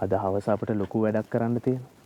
අද හවස අපිට ලොකු වැඩක් කරන්න තියෙනවා.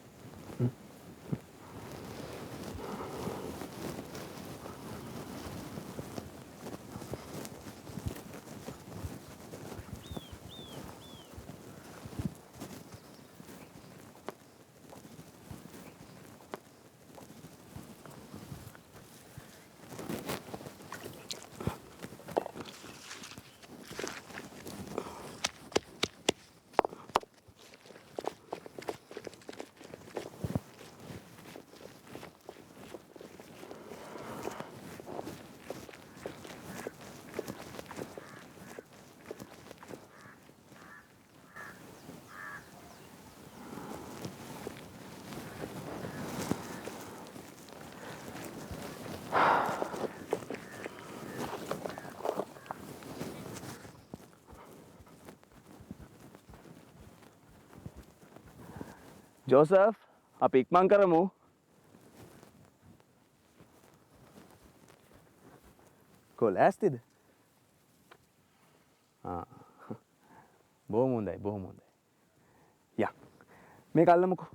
ජෝසප් අපි ඉක්මන් කරමු. කොල් ඇස්තිද? බොහොම හොඳයි බොහොම හොඳයි. යා මේක අල්ලමුකෝ.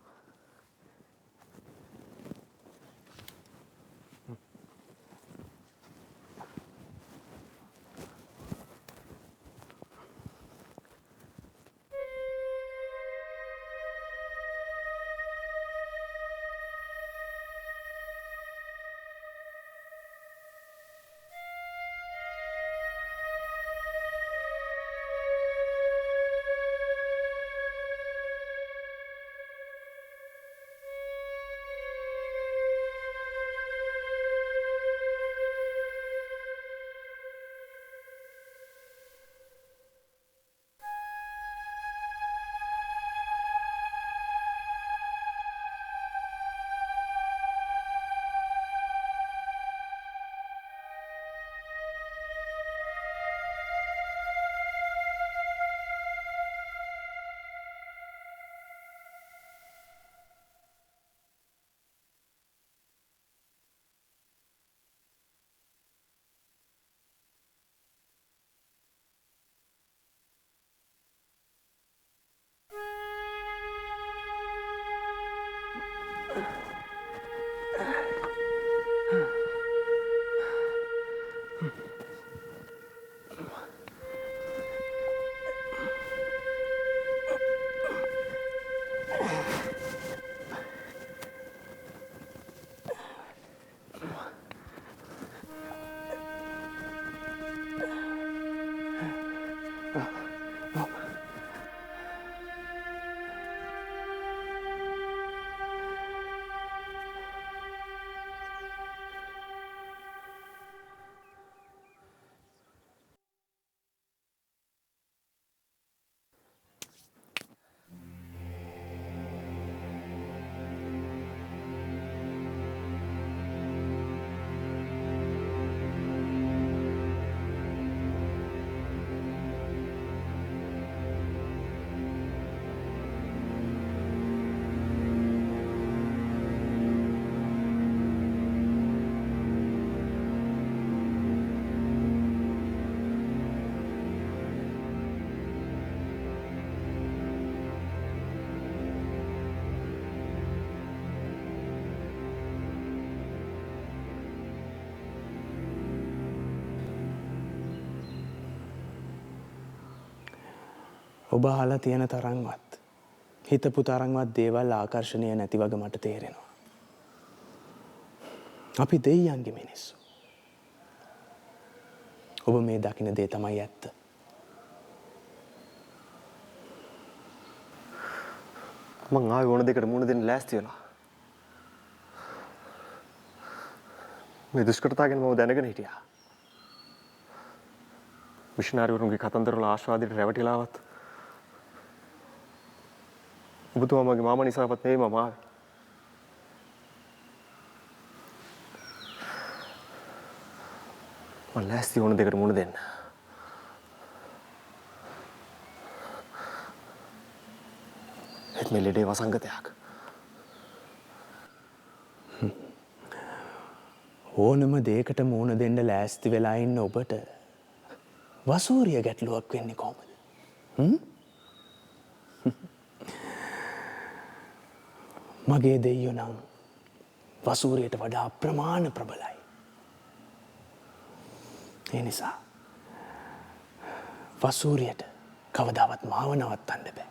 ඔබ අහලා තියෙන තරම්වත් හිතපු තරම්වත් දේවල් ආකර්ෂණීය නැති වගේ මට තේරෙනවා. අපි දෙයියන්ගේ මිනිස්සු. ඔබ මේ දකින දේ තමයි ඇත්ත. මං ආවේ ඕන දෙකට මුණ දෙන්න ලෑස්ති වෙනවා. මේ දුෂ්කරතා ගැන මම දැනගෙන හිටියා. මිෂනාරිවරුන්ගේ කතන්දර වල ආශාදයට රැවටිලාවත් ඔබතුමාගේ මාමා නිසාවත් නෙවෙයි මම ආවේ. මම ලෑස්ති ඕන දෙකට මුණ දෙන්න. ඒත් මේ ලෙඩේ වසංගතයක්. ඕනම දෙයකට මුණ දෙන්න ලෑස්ති වෙලා ඉන්න ඔබට වසූරිය ගැටලුවක් වෙන්නේ කොහොමද? මගේ දෙයියෝ නම් වසූරියට වඩා ප්‍රමාණ ප්‍රබලයි. ඒ නිසා වසූරියට කවදාවත් මාව නවත්තන්න බෑ.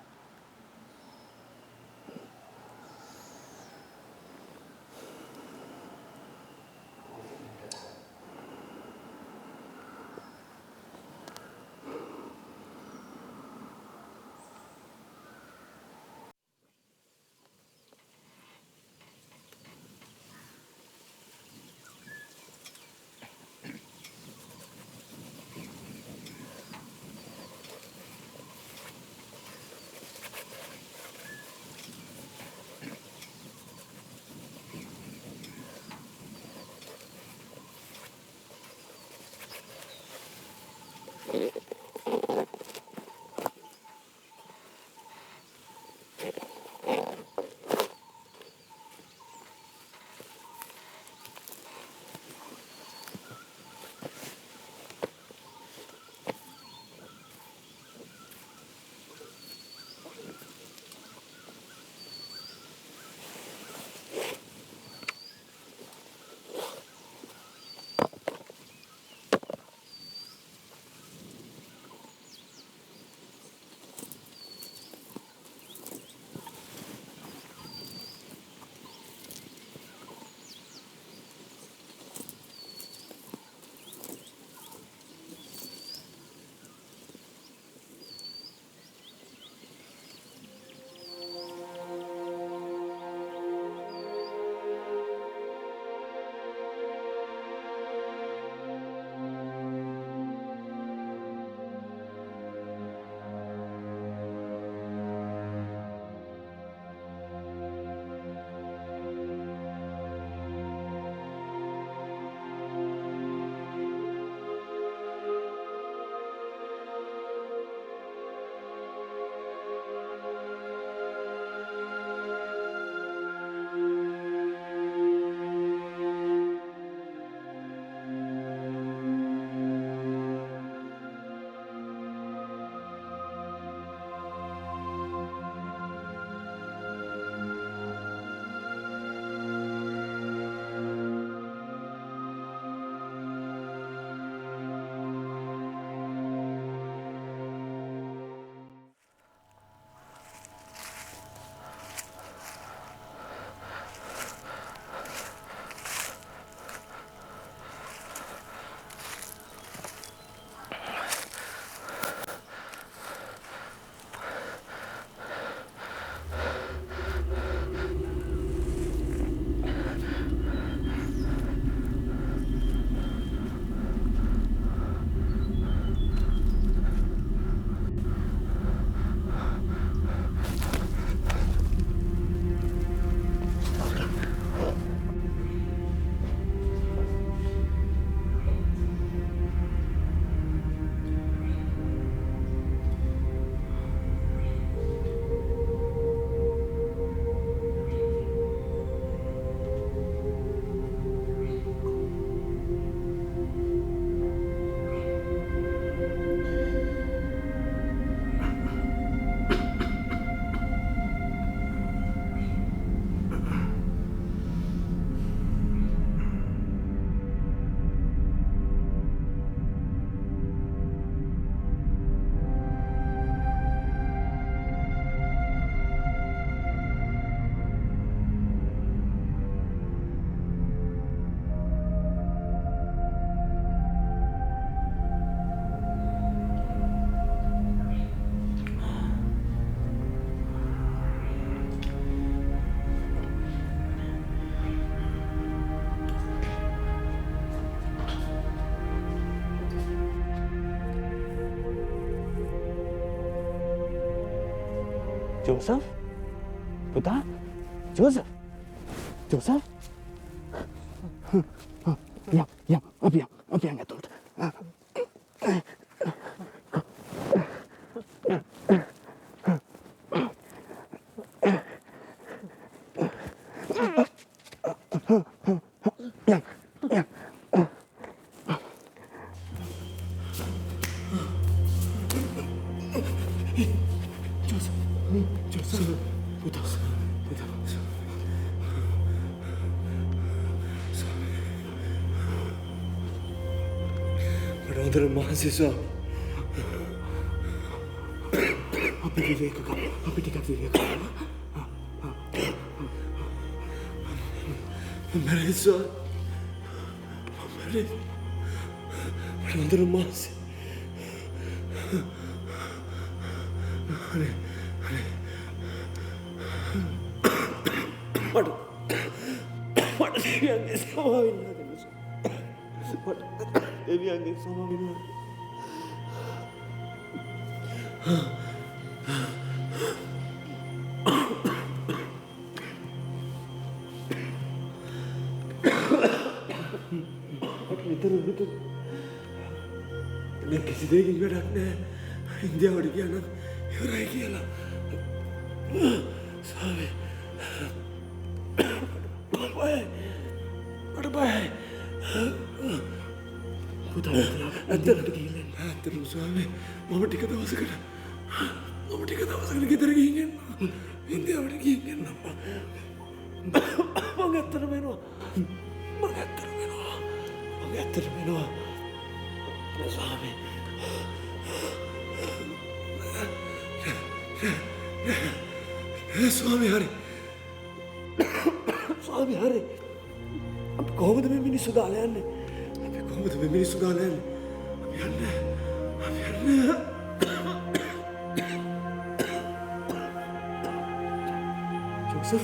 Joseph? Puta? Joseph? Joseph? Yang, apa yang ඇතුළට? Yang. Joseph, puta. හොඳට මහන්සි ස්වාමී. අපි විවේක ගමු. අපි ටිකක් විවේක ගමු. මැරෙයි ස්වාමී. මැරෙයි. මට හොඳට මහන්සි. මට දෙවියන්ගේ සමාව ඉල්ලා දෙන්න ස්වාමී. මට දෙවියන්ගේ සමාව ඉල්ලා දෙන්න. විතර දැන් කිසි දෙයකින් වැඩක් නැහැ. ඉන්දියාවට ගියා නම් ඉවරයි කියලා. ස්වාමී. මට බයයි. පුතා ඇත්තට ගිහින් ඇත්තටම ස්වාමී මම ටික දවසකට ගෙදර ගිහින් එන්නම්. ඉන්දියාවට ගිහින් එන්නම්. මම ඇත්තටම එනවා. ස්වාමී. ස්වාමී හරි. ස්වාමී හරි. අපි කොහොමද මේ මිනිස්සු දාලා යන්නේ? අපි යන්නේ. ජෝසප්.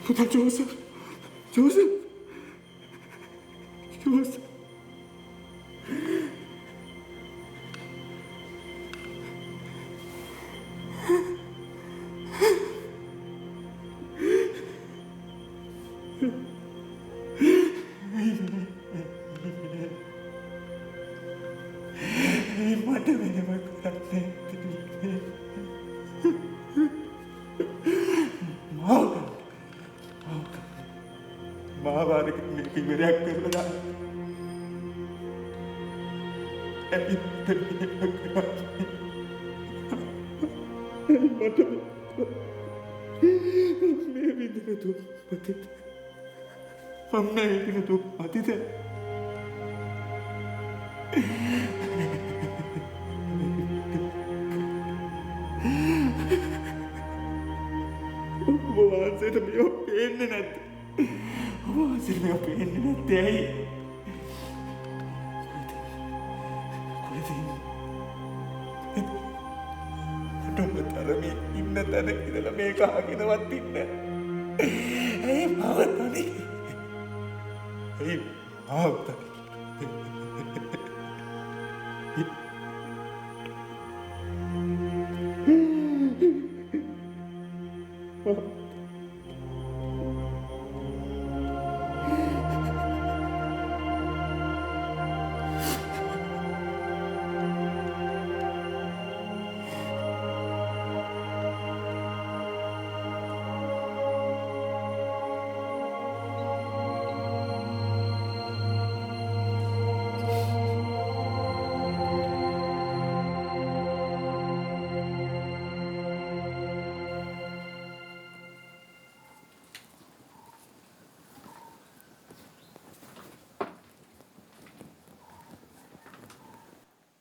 Puta Joseph.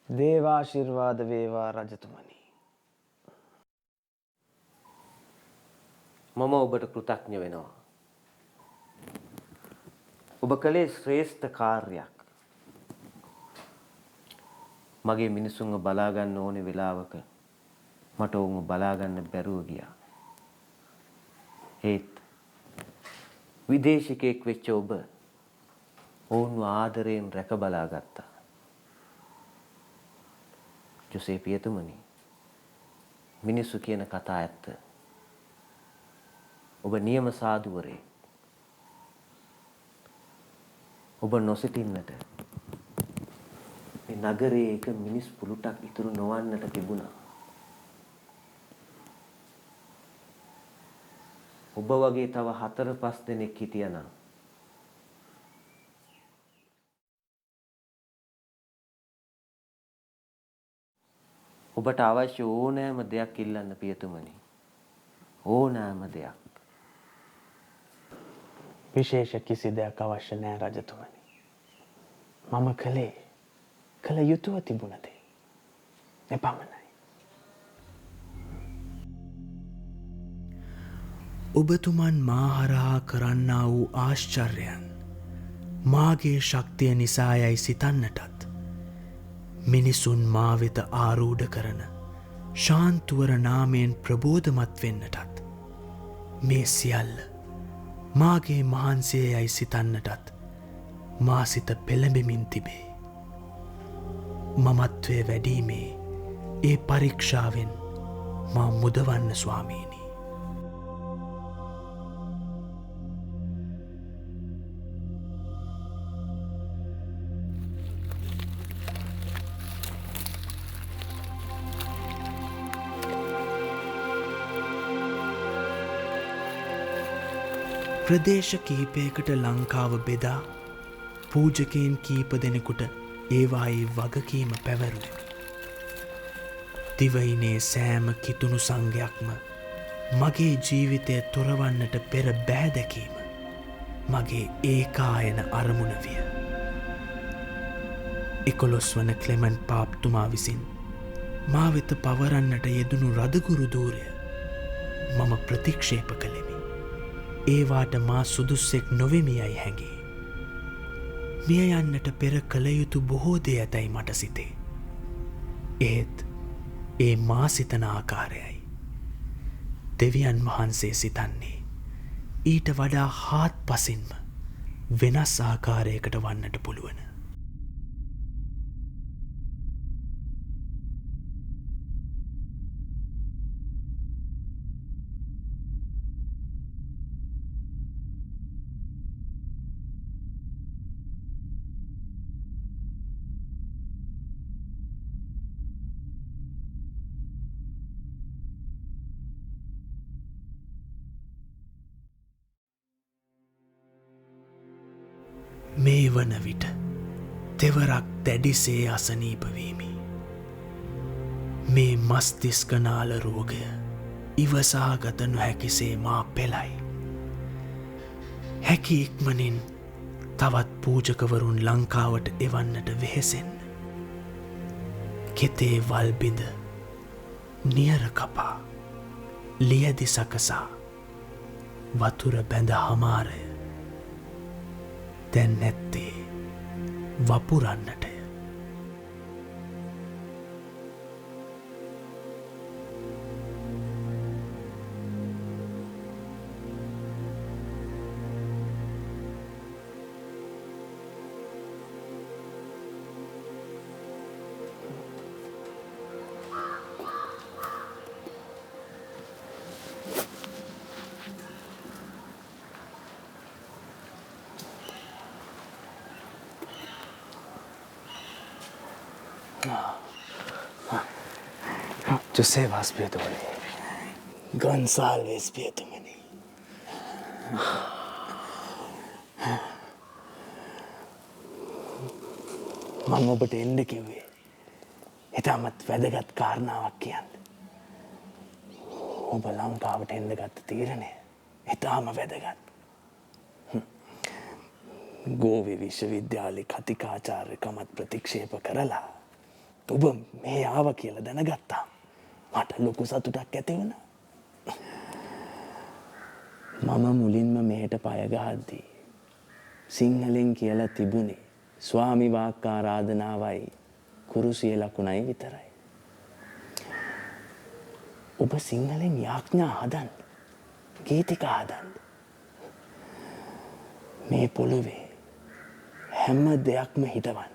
දේවාශිර්වාද වේවා රජතුමනි. මම ඔබට කෘතඥ වෙනවා. ඔබ කළේ ශ්‍රේෂ්ඨ කාර්යයක්. මගේ මිනිසුන්ව බලා ගන්න ඕනේ වෙලාවක මට ඔවුන්ව බලා ගන්න බැරුව ගියා. ඒත් විදේශිකයෙක් වෙච්ච ඔබ ඔවුන්ව ආදරයෙන් රැක බලා ගත්තා. ජොසේ පියතුමනි, මිනිස්සු කියන කතා ඇත්ත. ඔබ නියම සාදුවරේ. ඔබ නොසිටින්නට මේ නගරයේ එක මිනිස් පුලුටක් ඉතුරු නොවන්නට තිබුණා. ඔබ වගේ තව 4-5 දෙනෙක් හිටියනම් ඔබට අවශ්‍ය ඕනෑම දෙයක් ඉල්ලන්න පියතුමනි. ඕනෑම දෙයක්. විශේෂ කිසි දෙයක් අවශ්‍ය නෑ රජතුමනි. මම කළ යුතුව තිබුණ දේ. එපමණයි. ඔබතුමන් මාහරහා කරන්නා වූ ආශ්චර්යයන් මාගේ ශක්තිය නිසායයි සිතන්නටත් මිනිසුන් මා වෙත ආරූඪ කරන ශාන්තුවර නාමයෙන් ප්‍රබෝධමත් වෙන්නටත් මේ සියල්ල මාගේ මහන්සියයි සිතන්නටත් මා සිත පෙළඹෙමින් තිබේ. මමත්වය වැඩීමේ ඒ පරීක්ෂාවෙන් මා මුදවන්න ස්වාමීනි. ප්‍රදේශ කීපයකට ලංකාව බෙදා පූජකයන් කීප දෙනෙකුට ඒවායේ වගකීම පැවරුවෙමි. දිවයිනේ සෑම කිතුුණු සංඝයක්ම මගේ ජීවිතය තොරවන්නට පෙර බෑදැකීම මගේ ඒකායන අරමුණ විය. 11 වන ක්ලෙමන්ට් පාප්තුමා විසින් මා වෙත පවරන්නට යෙදුණු රදගුරු දූරය මම ප්‍රතික්ෂේප කළෙමි. ඒවාට මා සුදුස්සෙක් නොවෙමියයි හැඟේ. මිය යන්නට පෙර කළ යුතු බොහෝ දේ ඇතැයි මට සිතේ. ඒත් ඒ මා සිතන ආකාරයයි. දෙවියන් වහන්සේ සිතන්නේ ඊට වඩා හාත් පසින්ම වෙනස් ආකාරයකට වන්නට පුළුවන. මේ වන විට තෙවරක් දැඩිසේ අසනීපවීමි. මේ මස්තිස්කනාල රෝගය ඉවසාගත නොහැකිසේ මා පෙළයි. හැකි ඉක්මනින් තවත් පූජකවරුන් ලංකාවට එවන්නට වෙහෙසෙන්න. කෙතේ වල්බිඳ නියර කපා ලියදි සකසා වතුර බැඳ හමාරය දැන් නැත්තේ වපුරන්නටය. Josevas Pietoni. Gonsalves Pietomani. මම ඔබට එන්න කිව්වේ ඉතාමත් වැදගත් කාරණාවක් කියන්න. ඔබ ලංකාවට එන්න ගත්ත තීරණය ඉතාම වැදගත්. ගෝවි විශ්වවිද්‍යාලේ කතිකාචාර්යකමත් ප්‍රතික්ෂේප කරලා ඔබ මේ ආව කියලා දැනගත්තා. මට ලොකු සතුටක් ඇති වුණා. මම මුලින්ම මෙහෙට පය ගහද්දී සිංහලෙන් කියලා තිබුණේ ස්වාමි වාක්ක ආරාධනාවයි කුරුසිය ලකුණයි විතරයි. ඔබ සිංහලෙන් යාඥා හදන්න, ගීතිකා හදන්න. මේ පොළොවේ හැම දෙයක්ම හිටවන්න.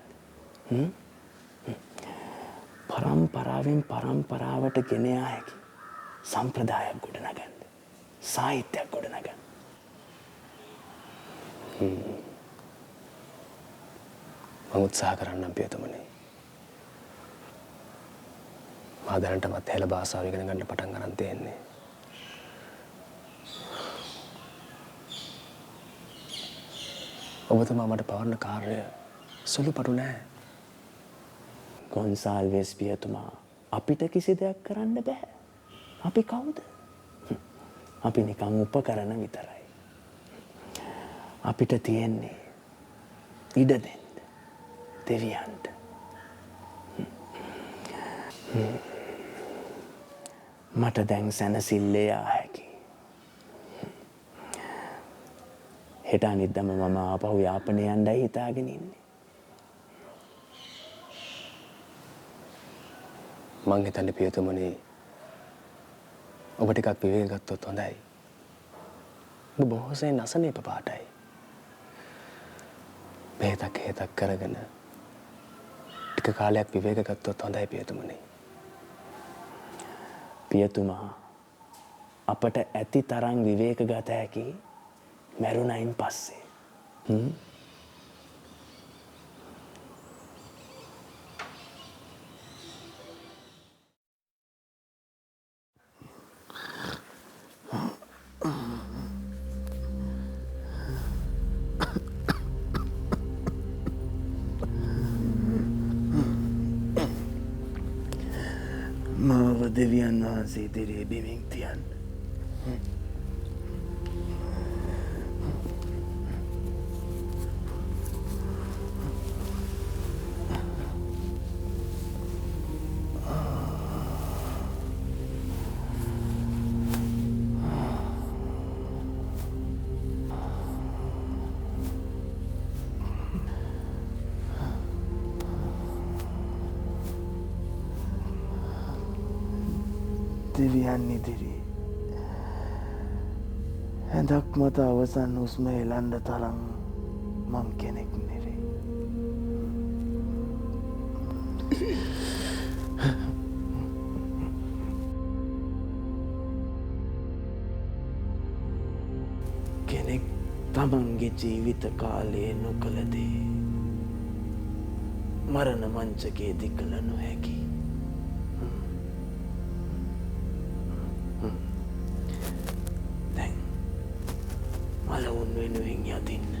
පරම්පරාවෙන් පරම්පරාවට ගෙන යා හැකි සම්ප්‍රදායක් ගොඩනගන්න, සාහිත්‍යයක් ගොඩනගන්න. මම උත්සාහ කරන්නම් පියතුමනි. මා දැනටමත් හෙළ භාෂාව ඉගෙන ගන්න පටන් ගන්න තියෙන්නේ. ඔබතුමා මට පවරන කාර්යය සුළුපටු නෑ. ගොන්සාල්වෙස් පියතුමා අපිට කිසි දෙයක් කරන්න බෑ. අපි කවුද? අපි නිකන් උපකරණ විතරයි. අපිට තියෙන්නේ ඉඩ දෙන්න දෙවියන්ට. මට දැන් සැනසille යා හැකි. හෙට අනිද්දාම මම ආපහු යාපනය යන්නයි හිතාගෙන ඉන්නේ. මං හිතන්නේ පියතුමනි ඔබ ටිකක් විවේක ගත්තොත් හොඳයි. ඔබ බොහෝසෙන් අසනීප පාටයි. බෙහෙතක් කරගෙන ටික කාලයක් විවේක ගත්තොත් හොඳයි පියතුමනි. පියතුමා අපට ඇති තරම් විවේක ගත හැකි මැරුණයින් පස්සේ. මාව දෙවියන් වහන්සේ දෙරේ බිමින් තියන්න. දෙවියන් ඉදිරි ඇඳක් මත අවසන් හුස්ම එළන්න තරම් මං කෙනෙක් නෙවෙයි. කෙනෙක් තමන්ගේ ජීවිත කාලයේ නොකළ දේ මරණ මංචකයේදී කළ නොහැකි. මලවුන් වෙනුවෙන් යදින්න.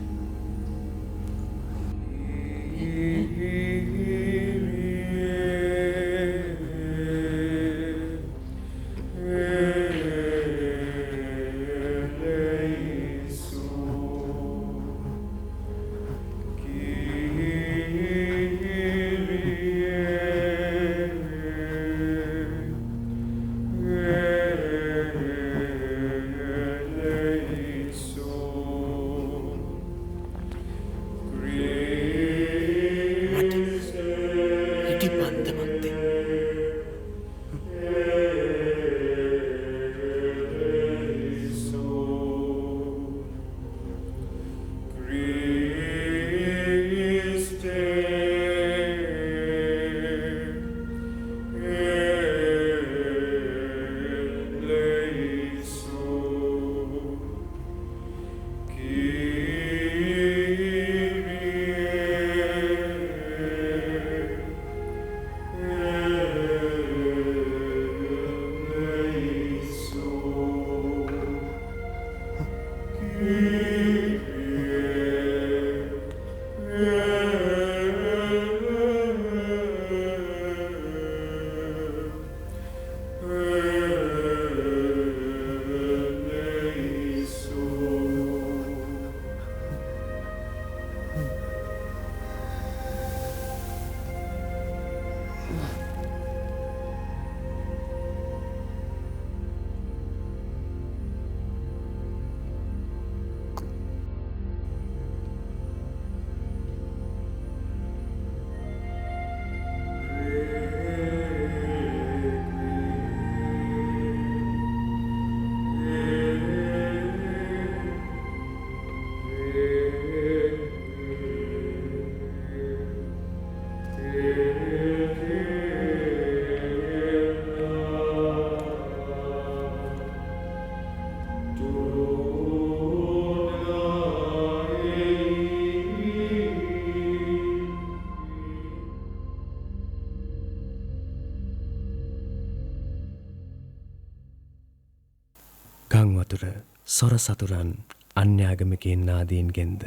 ගංවතුර සොර සතුරන් අන්‍යාගමිකයන් නාදීන්ගෙන්ද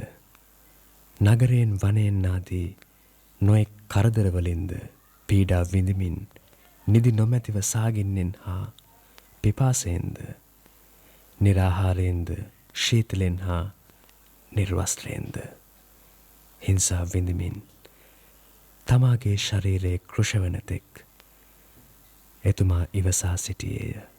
නගරයෙන් වනයෙන් නාදී නොයෙක් කරදරවලින්ද පීඩා විඳමින් නිදි නොමැතිව සාගින්නෙන් හා පිපාසයෙන්ද නිරාහාරයෙන්ද ශීතලෙන් හා නිර්වස්ත්‍රයෙන්ද හිංසා විඳමින් තමාගේ ශරීරයේ කෘෂවන තෙක් එතුමා ඉවසා සිටියේය.